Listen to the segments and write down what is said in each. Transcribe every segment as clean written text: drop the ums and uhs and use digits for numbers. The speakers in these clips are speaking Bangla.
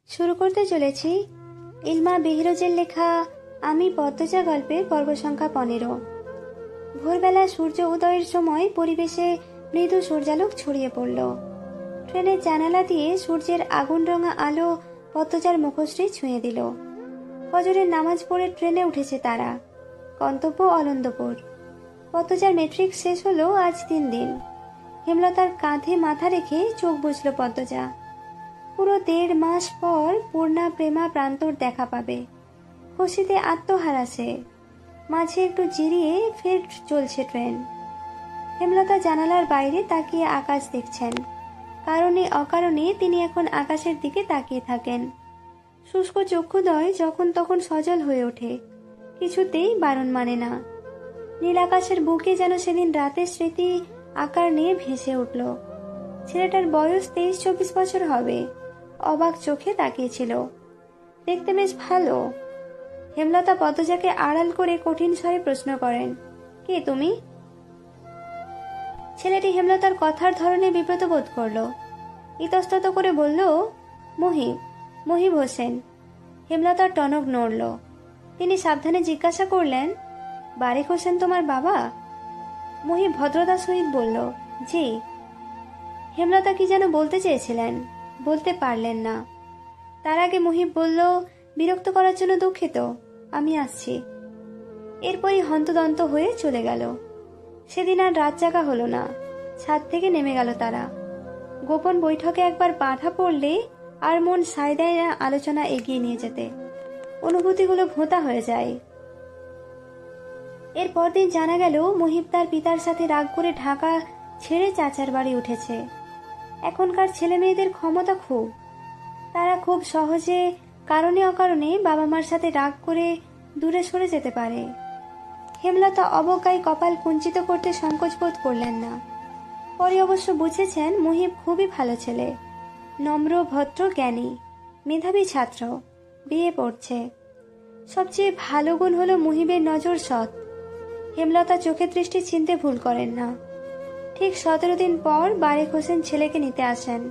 শুরু করতে চলেছি ইলমা বেহরোজের লেখা আমি পদ্মজা গল্পের পর্ব সংখ্যা 15। ভোরবেলা সূর্য উদয়ের সময় পরিবেশে মৃদু সূর্যালোক ছড়িয়ে পড়ল। ট্রেনের জানালা দিয়ে সূর্যের আগুন রঙা আলো পদ্মজার মুখশ্রী ছুঁয়ে দিল। ফজরের নামাজ পড়ে ট্রেনে উঠেছে তারা। গন্তব্য অলন্দপুর। পদ্মজার মেট্রিক শেষ হলো আজ 3 দিন। হেমলতার কাঁধে মাথা রেখে চোখ বুঝল পদ্মজা। পুরো 1.5 মাস পর পূর্ণা প্রেমা প্রান্তর দেখা পাবে। খুশিতে আত্মহারা সে। মাঝে একটু জিরিয়ে ফের চলছে ট্রেন। হেমলতা জানালার বাইরে তাকিয়ে আকাশ দেখছেন। কারণে অকারণে তিনি এখন আকাশের দিকে তাকিয়ে থাকেন। শুষ্ক চক্ষুদ্বয় যখন তখন সজল হয়ে ওঠে, কিছুতেই বারণ মানে না। নীল আকাশের বুকে যেন সেদিন রাতের স্মৃতি আকার নিয়ে ভেসে উঠল। ছেলেটার বয়স 23-24 বছর হবে। অবাক চোখে তাকিয়েছিল। দেখতে বেশ ভালো। হেমলতা পদ্মজাকে আড়াল করে কঠিন স্বরে প্রশ্ন করেন, কে তুমি? ছেলেটি হেমলতার কথার ধরনে বিব্রত বোধ করল। ইতস্তত করে বলল, মহিব হোসেন। হেমলতার টনক নড়ল। তিনি সাবধানে জিজ্ঞাসা করলেন, বারেক হোসেন তোমার বাবা? মহিব ভদ্রতার সহিত বলল, জি। হেমলতা কি যেন বলতে চেয়েছিলেন, বলতে পারলেন না। তার আগে মহিব বলল, বিরক্ত করার জন্য দুঃখিত, আমি আসছি। এরপরই হন্তদন্ত হয়ে চলে গেল। সেদিন আর রাত জাগা হলো না। ছাদ থেকে নেমে গেল তারা। গোপন বৈঠকে একবার বাধা পড়লে আর মন সায় দেয় না আলোচনা এগিয়ে নিয়ে যেতে। অনুভূতিগুলো ভোঁতা হয়ে যায়। এর পরদিন জানা গেল মহিব তার পিতার সাথে রাগ করে ঢাকা ছেড়ে চাচার বাড়ি উঠেছে। এখনকার ছেলে মেয়েদের ক্ষমতা খুব। তারা খুব সহজে কারণে অকারণে বাবা মার সাথে রাগ করে দূরে সরে যেতে পারে। হেমলতা অবজ্ঞায় কপাল কুঞ্চিত করতে সংকোচ বোধ করলেন না। পরে অবশ্য বুঝেছেন মহিব খুবই ভালো ছেলে, নম্র, ভদ্র, জ্ঞানী, মেধাবী ছাত্র, বিয়ে পড়ছে। সবচেয়ে ভালো গুণ হলো মহিবের নজর সৎ। হেমলতা চোখে দৃষ্টি চিনতে ভুল করেন না। ঠিক 17 দিন পর বারেক হোসেন ছেলেকে নিতে আসেন।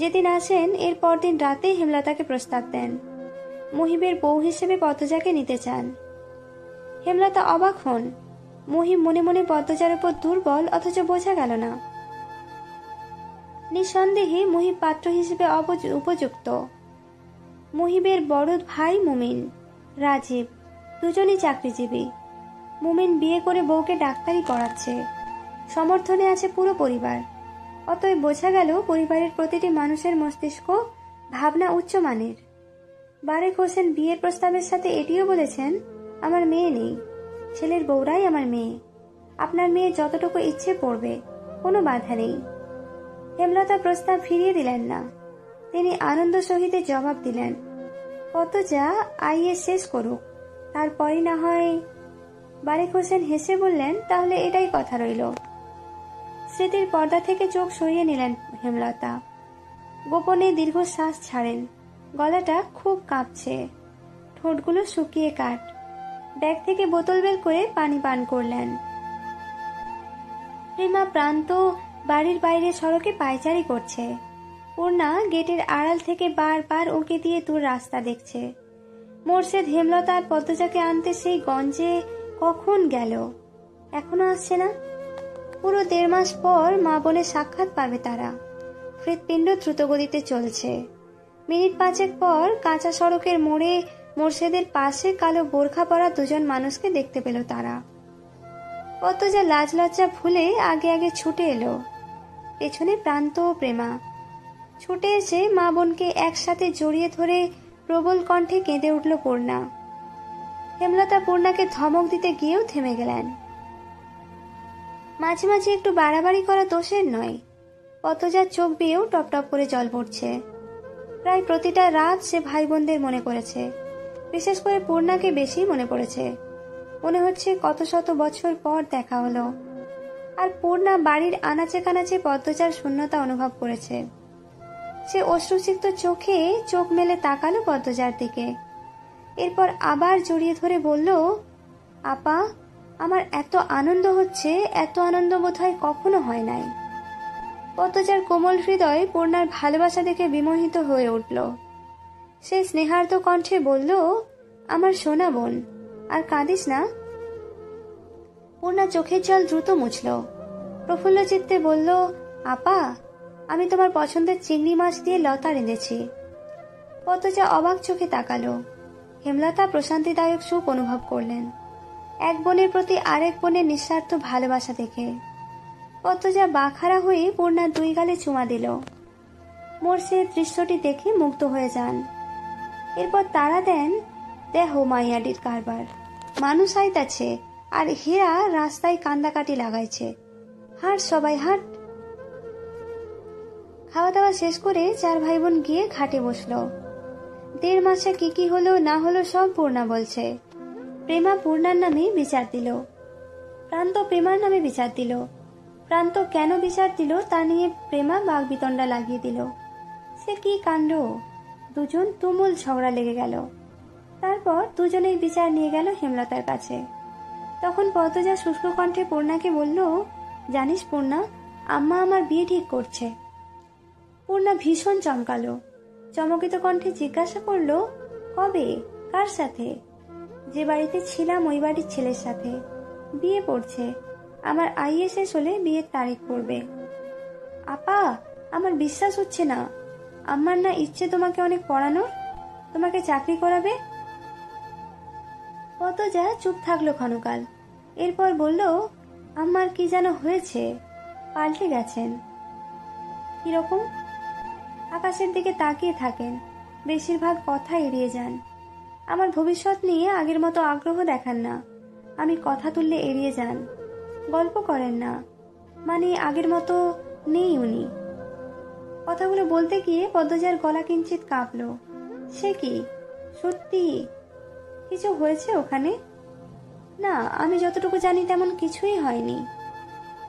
যেদিন আসেন এর পরদিন রাতে হেমলতাকে প্রস্তাব দেন, মহিবের বউ হিসেবে পদ্মজাকে নিতে চান। হেমলতা অবাক হন। মহিব মনে মনে পদ্মজার উপর দুর্বল, অথচ বোঝা গেল না। নিঃসন্দেহে মহিব পাত্র হিসেবে উপযুক্ত। মহিবের বড় ভাই মুমিন, রাজীব, দুজনই চাকরিজীবী। মুমিন বিয়ে করে বউকে ডাক্তারি পড়াচ্ছে। সমর্থনে আছে পুরো পরিবার। অতএব বোঝা গেল পরিবারের প্রতিটি মানুষের মস্তিষ্ক ভাবনা উচ্চমানের। বারেক হোসেন বিয়ের প্রস্তাবের সাথে এটিও বলেছেন, আমার মেয়ে নেই, ছেলের বউরাই আমার মেয়ে। আপনার মেয়ে যতটুকু ইচ্ছে পড়বে, কোনো বাধা নেই। হেমলতা প্রস্তাব ফিরিয়ে দিলেন না। তিনি আনন্দ সহিত জবাব দিলেন, পদ্মজা আইএস শেষ করুক, তারপরই না হয়। বারেক হোসেন হেসে বললেন, তাহলে এটাই কথা রইল। স্মৃতির পর্দা থেকে চোখ সরিয়ে নিলেন হেমলতা। গোপনে দীর্ঘশ্বাস ছাড়েন। গলাটা খুব কাঁপছে, ঠোঁটগুলো শুকিয়ে কাঠ। ব্যাগ থেকে বোতল বের করে পানি পান করলেন। প্রেমা প্রান্ত বাড়ির বাইরে সড়কে পায়চারি করছে। পূর্ণা গেটের আড়াল থেকে বারবার উঁকি দিয়ে দূর রাস্তা দেখছে। মোর্শেদ হেমলতা আর পদ্মজাকে আনতে সেই গঞ্জে কখন গেল, এখনো আসছে না। পুরো 1.5 মাস পর মা বোনের সাক্ষাৎ পাবে তারা। হৃৎপিণ্ড দ্রুতগতিতে চলছে। মিনিট 5 পর কাঁচা সড়কের মোড়ে মোর্শেদের পাশে কালো বোরখা পরা 2জন মানুষকে দেখতে পেল তারা। পদ্মজা লাজ লজ্জা ভুলে আগে আগে ছুটে এলো। পেছনে প্রান্ত ও প্রেমা। ছুটে এসে মা বোনকে একসাথে জড়িয়ে ধরে প্রবল কণ্ঠে কেঁদে উঠল পূর্ণা। হেমলতা পূর্ণাকে ধমক দিতে গিয়েও থেমে গেলেন। মাঝে মাঝে একটু বাড়াবাড়ি করা দোষের নয়। পদ্মজার চোখ বেয়েও টপ টপ করে জল পড়ছে। প্রায় প্রতিটা রাত সে ভাই বোনদের মনে করেছে। বিশেষ করে পূর্ণাকে বেশি মনে পড়েছে। মনে হচ্ছে কত শত বছর পর দেখা হলো। আর পূর্ণা বাড়ির আনাচে কানাচে পদ্মজার শূন্যতা অনুভব করেছে। সে অশ্রুসিক্ত চোখে চোখ মেলে তাকালো পদ্মজার দিকে। এরপর আবার জড়িয়ে ধরে বলল, আপা, আমার এত আনন্দ হচ্ছে, এত আনন্দ বোধহয় কখনো হয় নাই। পদ্মজার কোমল হৃদয় পূর্ণার ভালোবাসা দেখে বিমোহিত হয়ে উঠল। সে স্নেহার্ত কণ্ঠে বলল, আমার সোনা বোন, আর কাঁদিস না। পূর্ণা চোখের জল দ্রুত মুছল। প্রফুল্ল চিত্তে বলল, আপা, আমি তোমার পছন্দের চিংড়ি মাছ দিয়ে লতা রেঁধেছি। পদ্মজা অবাক চোখে তাকালো। হেমলতা প্রশান্তিদায়ক সুখ অনুভব করলেন, এক বোনের প্রতি আরেক বোনের নিঃস্বার্থ ভালোবাসা দেখে। পদ্মজা বাখারা হয়ে পূর্ণার 2 গালে চুমা দিল। মোর্শেদ দৃশ্যটি দেখে মুগ্ধ হয়ে যান। এরপর তাড়া দেন, দেহ মাইয়াডির কারবার, মানুষ আইতাছে আর হীরা রাস্তায় কান্দাকাটি লাগাইছে, হাট সবাই হাট। খাওয়া দাওয়া শেষ করে 4 ভাই বোন গিয়ে ঘাটে বসল। 1.5 মাসে কি হলো না হলো সব পূর্ণা বলছে। প্রেমা পূর্ণার নামে বিচার দিল, প্রান্ত প্রেমার নামে বিচার দিল। প্রান্ত কেন বিচার দিল তা নিয়ে প্রেমা বাগবিতণ্ডা লাগিয়ে দিল। সে কি কাণ্ড! দুজন তুমুল ঝগড়া লেগে গেল। তারপর দুজনেই বিচার নিয়ে গেল হেমলতার কাছে। তখন পদ্মজা শুষ্ক কণ্ঠে পূর্ণাকে বলল, জানিস পূর্ণা, আম্মা আমার বিয়ে ঠিক করছে। পূর্ণা ভীষণ চমকালো। চমকিত কণ্ঠে জিজ্ঞাসা করলো, কবে, কার সাথে? যে বাড়িতে ছিলাম ওই বাড়ির ছেলের সাথে বিয়ে পড়ছে। আমার আইএ শেষ হলে বিয়ের তারিখ পড়বে। আপা, আমার বিশ্বাস হচ্ছে না। আম্মার না ইচ্ছে তোমাকে অনেক পড়ানোর, তোমাকে চাকরি করাবে। পদ্মজা চুপ থাকলো ক্ষণকাল। এরপর বলল, আম্মার কি যেন হয়েছে, পাল্টে গেছেন। কিরকম? আকাশের দিকে তাকিয়ে থাকেন, বেশিরভাগ কথা এড়িয়ে যান। আমার ভবিষ্যৎ নিয়ে আগের মতো আগ্রহ দেখান না। আমি কথা তুললে এড়িয়ে যান, গল্প করেন না, মানে আগের মতো নেই উনি। কথাগুলো বলতে গিয়ে পদ্মজার গলা কিঞ্চিত কাঁপল। সে কি, সত্যি কিছু হয়েছে ওখানে? না, আমি যতটুকু জানি তেমন কিছুই হয়নি।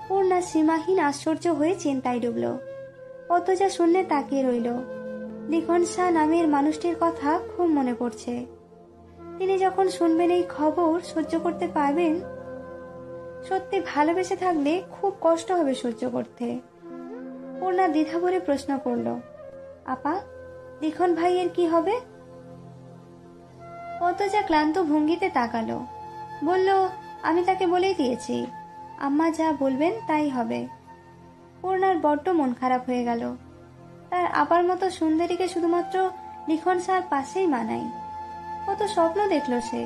পূর্ণা সীমাহীন আশ্চর্য হয়ে চিন্তায় ডুবল। পদ্মজা শূন্যে তাকিয়ে রইল। লিখন শাহ নামের মানুষটির কথা খুব মনে পড়ছে। তিনি যখন শুনবেন এই খবর সহ্য করতে পারবেন? সত্যি ভালোবেসে থাকলে খুব কষ্ট হবে সহ্য করতে। পূর্ণা দ্বিধা ভরে প্রশ্ন করল, আপা, লিখন ভাইয়ের কি হবে? পদ্মজা ক্লান্ত ভঙ্গিতে তাকালো, বলল, আমি তাকে বলেই দিয়েছি, আম্মা যা বলবেন তাই হবে। পূর্ণার বড্ড মন খারাপ হয়ে গেল। তার আপার মতো সুন্দরীকে শুধুমাত্র লিখন শাহর পাশেই মানায়। কত স্বপ্ন দেখল সে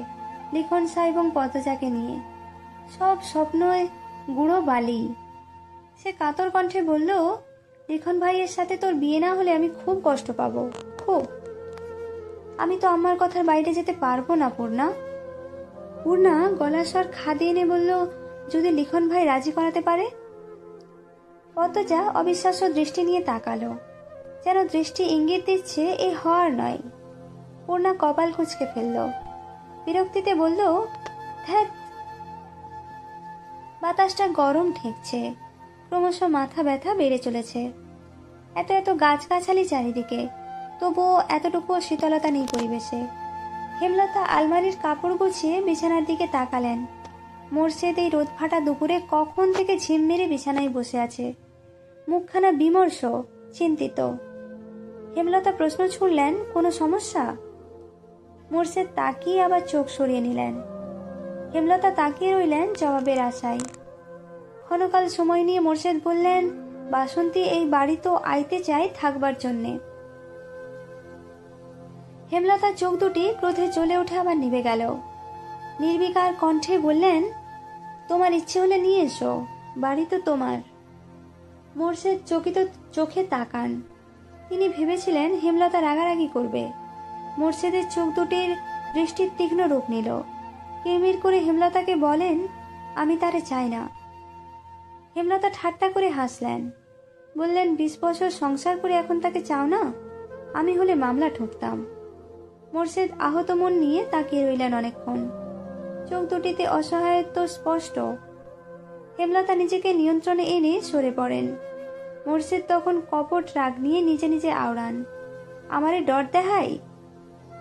লিখন শাহ এবং পদ্মজাকে নিয়ে, সব স্বপ্নয় গুঁড়ো বালি। সে কাতর কণ্ঠে বলল, লিখন ভাইয়ের সাথে তোর বিয়ে না হলে আমি খুব কষ্ট পাবো, খুব। আমি তো আমার কথার বাইরে যেতে পারবো না পূর্ণা। পূর্ণা গলার স্বর খাদিয়ে এনে বলল, যদি লিখন ভাই রাজি করাতে পারে? পদ্মজা অবিশ্বাস্য দৃষ্টি নিয়ে তাকালো, যেন দৃষ্টি ইঙ্গিত দিচ্ছে এ হওয়ার নয়। পূর্ণা কপাল কুঁচকে ফেলল, বিরক্তিতে বলল, ধ্যাৎ। বাতাসটা গরম ঠেকছে, ক্রমশ মাথা ব্যথা বেড়ে চলেছে। এত এত গাছগাছালি চারিদিকে, তবুও এতটুকু শীতলতা নেই পরিবেশে। হেমলতা আলমারির কাপড় গুছিয়ে বিছানার দিকে তাকালেন। মোর্শেদ এই রোদ ফাটা দুপুরে কখন থেকে ঝিম মেরে বিছানায় বসে আছে, মুখখানা বিমর্ষ, চিন্তিত। হেমলতা প্রশ্ন ছুড়লেন, কোনো সমস্যা? মোর্শেদ তাকিয়ে আবার চোখ সরিয়ে নিলেন। হেমলতা তাকিয়ে রইলেন জবাবের আশায়। ক্ষণকাল সময় নিয়ে মোর্শেদ বললেন, বাসন্তী এই বাড়ি তো আইতে চাই থাকবার জন্যে। হেমলতার চোখ দুটি ক্রোধে জ্বলে উঠে আবার নিভে গেল। নির্বিকার কণ্ঠে বললেন, তোমার ইচ্ছে হলে নিয়ে এসো, বাড়ি তো তোমার। মোর্শেদ চকিত চোখে তাকান। তিনি ভেবেছিলেন হেমলতা রাগারাগি করবে। মোর্শেদের চোখ দুটির দৃষ্টির তীক্ষ্ণ রূপ নিল। কিরমির করে হেমলতাকে বলেন, আমি তারে চাই না। হেমলতা ঠাট্টা করে হাসলেন, বললেন, 20 বছর সংসার করে এখন তাকে চাও না? আমি হলে মামলা ঠুকতাম। মোর্শেদ আহত মন নিয়ে তাকিয়ে রইলেন অনেকক্ষণ। চোখ দুটিতে অসহায়ত্ব স্পষ্ট। হেমলতা নিজেকে নিয়ন্ত্রণে এনে সরে পড়েন। মোর্শেদ তখন কপট রাগ নিয়ে নিজে নিজে আওড়ান, আমারে ডর দেখাই?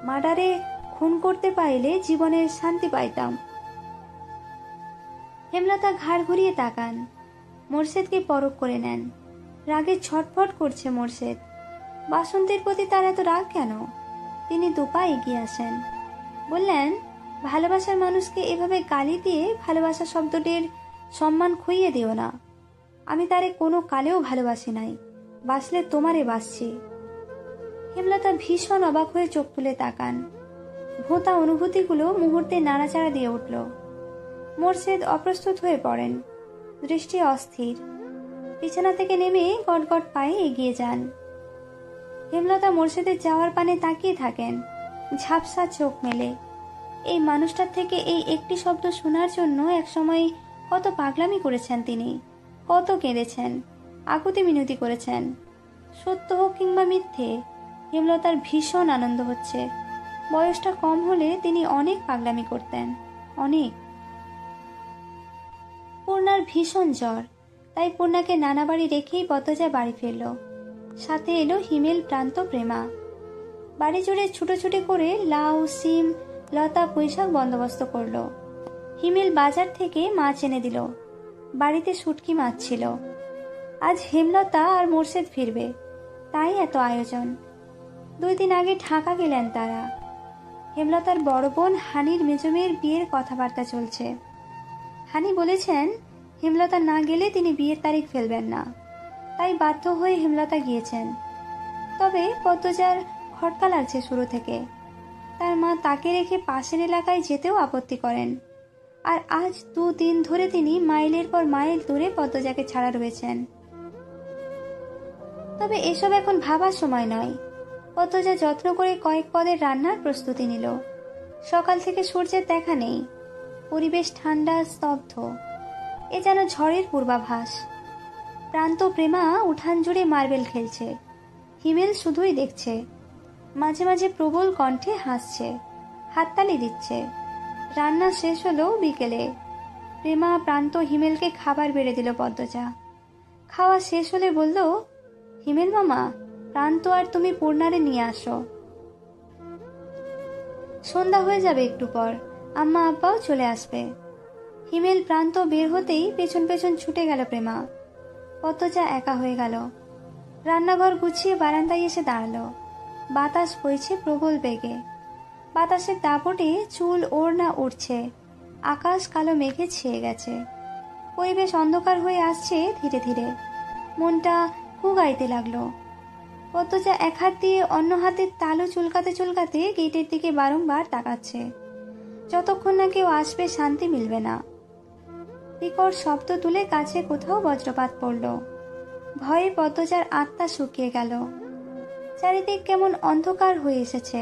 মার্ডারে খুন করতে পাইলে জীবনের শান্তি পাইতাম। হেমলতা ঘাড় ঘুরিয়ে তাকান, মোর্শেদকে পরখ করে নেন। রাগে ছটফট করছে মোর্শেদ। বাসন্তীর প্রতি তার এত রাগ কেন? তিনি দুপা এগিয়ে আসেন, বললেন, ভালোবাসার মানুষকে এভাবে গালি দিয়ে ভালোবাসা শব্দটির সম্মান খুইয়ে দিও না। আমি তারে কোনো কালেও ভালোবাসি নাই, বাসলে তোমারে বাসছি। হেমলতা ভীষণ অবাক হয়ে চোখ তুলে তাকান। ভোঁতা অনুভূতিগুলো মুহূর্তে নাড়াচাড়া দিয়ে উঠল। মোরশেদ অপ্রস্তুত হয়ে পড়েন, দৃষ্টি অস্থির। বিছানা থেকে নেমে গটগট পায়ে এগিয়ে যান। হেমলতা মোরশেদের যাওয়ার পানে তাকিয়ে থাকেন, ঝাপসা চোখ মেলে। এই মানুষটার থেকে এই একটি শব্দ শোনার জন্য একসময় কত পাগলামি করেছেন তিনি, কত কেঁদেছেন, আকুতি মিনতি করেছেন। সত্য হোক কিংবা মিথ্যে, হেমলতার ভীষণ আনন্দ হচ্ছে। বয়সটা কম হলে তিনি অনেক পাগলামি করতেন, অনেক। পূর্ণার ভীষণ জ্বর, তাই পূর্ণাকে নানা বাড়ি রেখেই পদ্মজা বাড়ি ফিরল। সাথে এলো হিমেল, প্রান্ত, প্রেমা। বাড়ি জুড়ে ছুটোছুটি করে লাউ, সিম, লতা, পুঁইশাক বন্দোবস্ত করলো। হিমেল বাজার থেকে মাছ এনে দিল। বাড়িতে শুটকি মাছ ছিল। আজ হেমলতা আর মোরশেদ ফিরবে, তাই এত আয়োজন। 2 দিন আগে ঢাকা গেলেন তারা। হেমলতার বড় বোন হানির মেজমের বিয়ের কথাবার্তা চলছে। হানি বলেছেন হেমলতা না গেলে তিনি বিয়ের তারিখ ফেলবেন না, তাই বাধ্য হয়ে হেমলতা গিয়েছেন। তবে পদ্মজার খটকা লাগছে শুরু থেকে। তার মা তাকে রেখে পাশের এলাকায় যেতেও আপত্তি করেন। আর আজ 2 দিন ধরে তিনি মাইলের পর মাইল দূরে পদ্মজাকে ছাড়া রয়েছেন। তবে এসব এখন ভাবার সময় নয়। পদ্মজা যত্ন করে কয়েক পদের রান্নার প্রস্তুতি নিল। সকাল থেকে সূর্যের দেখা নেই। পরিবেশ ঠান্ডা, স্তব্ধ। এ যেন ঝড়ের পূর্বাভাস। প্রান্ত, প্রেমা উঠান জুড়ে মার্বেল খেলছে। হিমেল শুধুই দেখছে। মাঝে মাঝে প্রবল কণ্ঠে হাসছে, হাততালি দিচ্ছে। রান্না শেষ হলো বিকেলে। প্রেমা, প্রান্ত, হিমেলকে খাবার বেড়ে দিল পদ্মজা। খাওয়া শেষ হলে বলল, হিমেল মামা, প্রান্ত আর তুমি পূর্ণারে নিয়ে আসো। সন্ধ্যা হয়ে যাবে একটু পর, আম্মা আব্বাও চলে আসবে। হিমেল, প্রান্ত বের হতেই পেছন পেছন ছুটে গেল প্রেমা। পদ্মজা একা হয়ে গেল। রান্নাঘর গুছিয়ে বারান্দায় এসে দাঁড়ালো। বাতাস বইছে প্রবল বেগে। বাতাসের দাপটে চুল ওড়না উঠছে। আকাশ কালো মেঘে ছেয়ে গেছে। পরিবেশ অন্ধকার হয়ে আসছে ধীরে ধীরে। মনটা হুগাইতে লাগলো। পদ্মজা এক হাত দিয়ে অন্য হাতের তালু চুলকাতে চুলকাতে গেটের দিকে বারংবার তাকাচ্ছে। যতক্ষণ না কেউ আসবে শান্তি মিলবে না। বিকট শব্দ তুলে কাছে কোথাও বজ্রপাত পড়ল। ভয়ে পদ্মজার আত্মা শুকিয়ে গেল। চারিদিক কেমন অন্ধকার হয়ে এসেছে।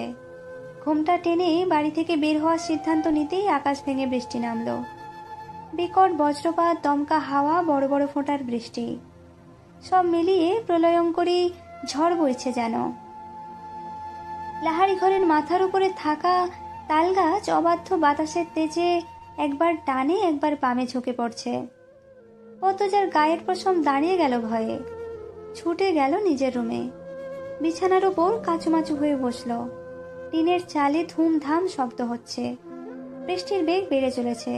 ঘুমটা টেনে বাড়ি থেকে বের হওয়ার সিদ্ধান্ত নিতেই আকাশ ভেঙে বৃষ্টি নামলো। বিকট বজ্রপাত, দমকা হাওয়া, বড় বড় ফোঁটার বৃষ্টি, সব মিলিয়ে প্রলয়ঙ্করী ঝড় বইছে যেন। লাহারি ঘরের মাথার উপরে থাকা তালগাছ অবাধ্য বাতাসের তেজে একবার ডানে একবার বামে ঝুঁকে পড়ছে। পদ্মজার গায়ের পশম দাঁড়িয়ে গেল ভয়ে। ছুটে গেল নিজের রুমে। বিছানার উপর কাচুমাচু হয়ে বসল। টিনের চালে ধুমধাম শব্দ হচ্ছে। বৃষ্টির বেগ বেড়ে চলেছে।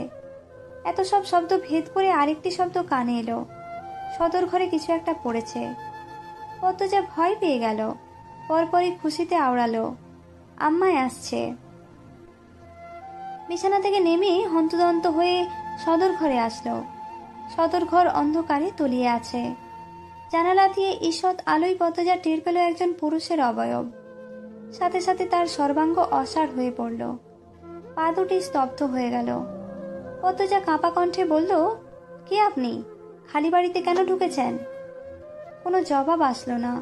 এত সব শব্দ ভেদ করে আরেকটি শব্দ কানে এলো। সদর ঘরে কিছু একটা পড়েছে। পদ্মজা ভয় পেয়ে গেল। পরপরই খুশিতে আওড়ালো, আম্মায় আসছে। বিছানা থেকে নেমে হন্তদন্ত হয়ে সদর ঘরে আসলো। সদর ঘর অন্ধকারে তলিয়ে আছে। জানালা দিয়ে ঈষৎ আলোয় পদ্মজা টের পেল একজন পুরুষের অবয়ব। সাথে সাথে তার সর্বাঙ্গ অসাড় হয়ে পড়ল। পা দুটি স্তব্ধ হয়ে গেল। পদ্মজা কাঁপা কণ্ঠে বলল, কে আপনি? খালি বাড়িতে কেন ঢুকেছেন? কোনো জবাব আসলো না।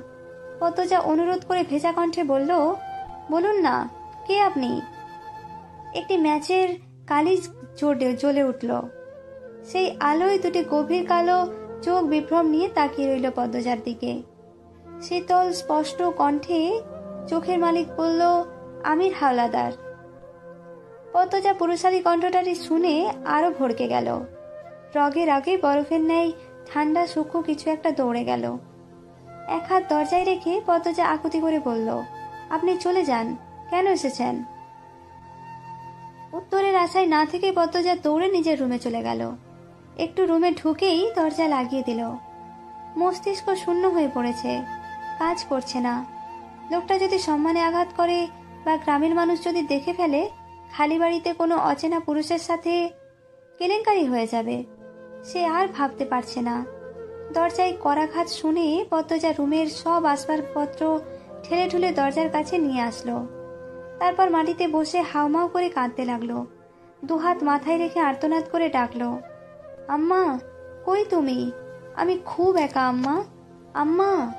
পদ্মজা অনুরোধ করে ভেজা কণ্ঠে বলল, বলুন না, কে আপনি? একটি ম্যাচের কালি জ্বলে উঠল। সেই আলোয় দুটি গভীর কালো চোখ বিভ্রম নিয়ে তাকিয়ে রইল পদ্মজার দিকে। শীতল স্পষ্ট কণ্ঠে চোখের মালিক বলল, আমির হাওলাদার। পদ্মজা পুরুষালী কণ্ঠটাটি শুনে আরো ভড়কে গেল। রগে রাগে বরফের ন্যায় ঠান্ডা সূক্ষ্ম কিছু একটা দৌড়ে গেল। এক হাত দরজায় রেখে পদ্মজা আকুতি করে বলল, আপনি চলে যান, কেন এসেছেন? উত্তরের আশায় না থেকে পদ্মজা দৌড়ে নিজের রুমে চলে গেল। একটু রুমে ঢুকেই দরজা লাগিয়ে দিল। মস্তিষ্ক শূন্য হয়ে পড়েছে, কাজ করছে না। লোকটা যদি সম্মানে আঘাত করে বা গ্রামের মানুষ যদি দেখে ফেলে খালি বাড়িতে কোনো অচেনা পুরুষের সাথে কেলেঙ্কারি হয়ে যাবে। সে আর ভাবতে পারছে না। দরজায় করাঘাত শুনে পদ্মজা রুমের সব আসবাবপত্র ঠেলে ঠুলে দরজার কাছে নিয়ে আসলো। তারপর মাটিতে বসে হাউমাউ করে কাঁদতে লাগলো। দুহাত মাথায় রেখে আর্তনাদ করে ডাকলো, আম্মা, কই তুমি? আমি খুব একা আম্মা, আম্মা।